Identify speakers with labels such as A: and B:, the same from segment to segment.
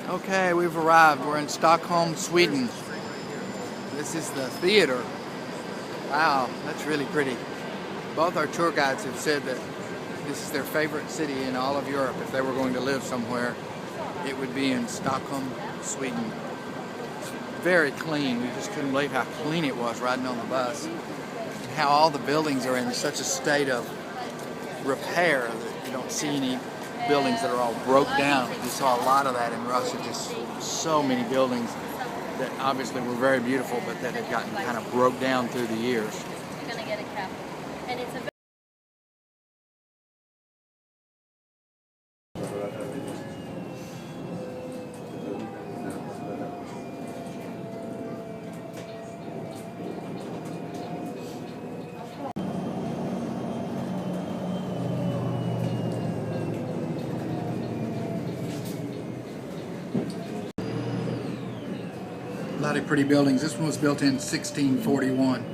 A: Okay, we've arrived. We're in Stockholm, Sweden. This is the theater. Wow, that's really pretty. Both our tour guides have said that this is their favorite city in all of Europe. If they were going to live somewhere, it would be in Stockholm, Sweden. It's very clean. We just couldn't believe how clean it was riding on the bus. And how all the buildings are in such a state of repair that you don't see any buildings that are all broke down. You saw a lot of that in Russia, just so many buildings that obviously were very beautiful, but that had gotten kind of broke down through the years.
B: You're gonna get a cap, and it's a
A: A lot of pretty buildings. This one was built in 1641.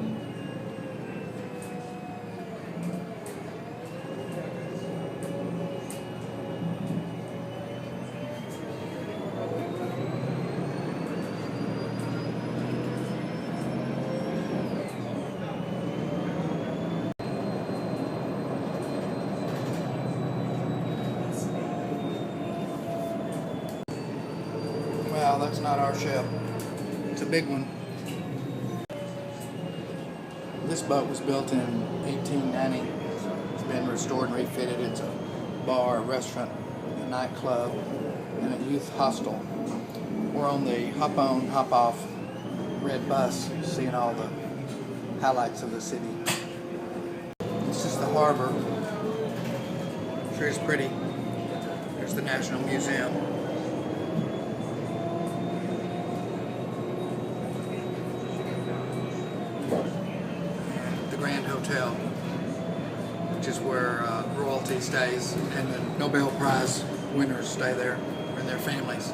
A: Well, that's not our ship. It's a big one. This boat was built in 1890. It's been restored and refitted. It's a bar, a restaurant, a nightclub, and a youth hostel. We're on the hop-on, hop-off red bus, seeing all the highlights of the city. This is the harbor. Sure is pretty. There's the National Museum. Grand Hotel, which is where royalty stays, and the Nobel Prize winners stay there, and their families.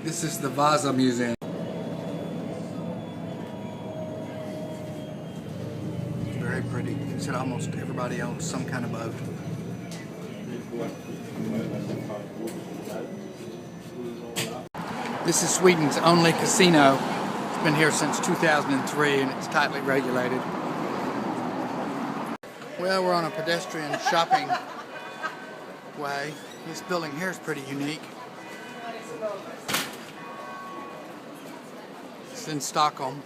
A: This is the Vasa Museum. Very pretty. It said almost everybody owns some kind of boat. This is Sweden's only casino. It's been here since 2003 and it's tightly regulated. Well, we're on a pedestrian shopping way. This building here is pretty unique. It's in Stockholm.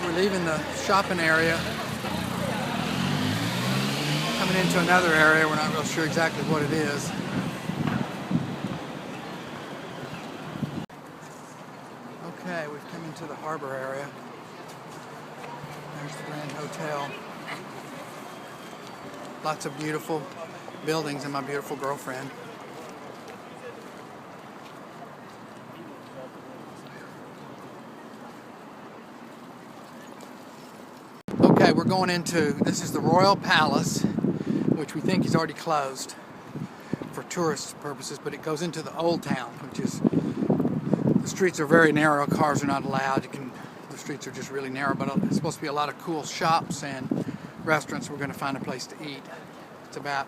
A: We're leaving the shopping area, coming into another area. We're not real sure exactly what it is. Okay, we've come into the harbor area. There's the Grand Hotel. Lots of beautiful buildings and my beautiful girlfriend. Okay, we're going into, this is the Royal Palace, which we think is already closed for tourist purposes, but it goes into the Old Town, which is, the streets are very narrow, cars are not allowed, the streets are just really narrow, but it's supposed to be a lot of cool shops and restaurants. We're going to find a place to eat. It's about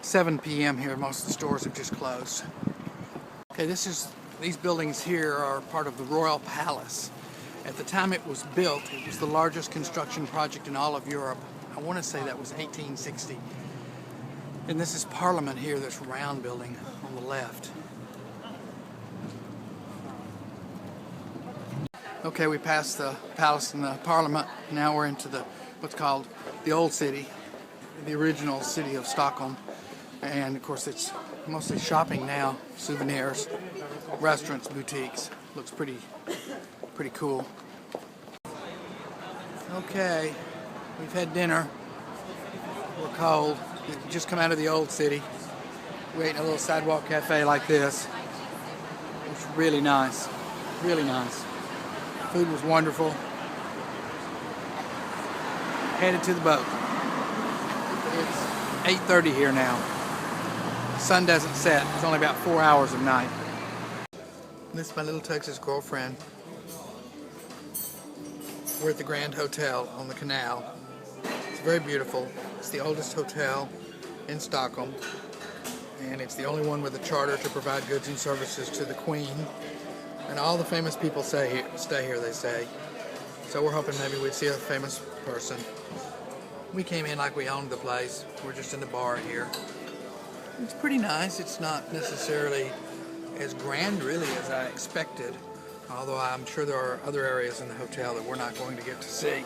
A: 7 p.m. here, most of the stores have just closed. Okay, these buildings here are part of the Royal Palace. At the time it was built, it was the largest construction project in all of Europe. I want to say that was 1860. And this is Parliament here, this round building on the left. Okay, we passed the palace and the Parliament. Now we're into what's called the Old City, the original city of Stockholm. And of course it's mostly shopping now, souvenirs, restaurants, boutiques. Looks pretty cool. Okay, we've had dinner. We're cold. We've just come out of the old city. We ate in a little sidewalk cafe like this. It's really nice. Really nice. Food was wonderful. Headed to the boat. It's 8:30 here now. sun doesn't set. It's only about 4 hours of night. This is my little Texas girlfriend. We're at the Grand Hotel on the canal. It's very beautiful. It's the oldest hotel in Stockholm, and it's the only one with a charter to provide goods and services to the Queen. And all the famous people stay here, they say. So we're hoping maybe we'd see a famous person. We came in like we owned the place. We're just in the bar here. It's pretty nice. It's not necessarily as grand, really, as I expected. Although I'm sure there are other areas in the hotel that we're not going to get to see.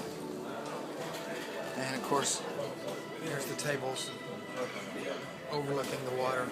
A: And of course, there's the tables overlooking the water.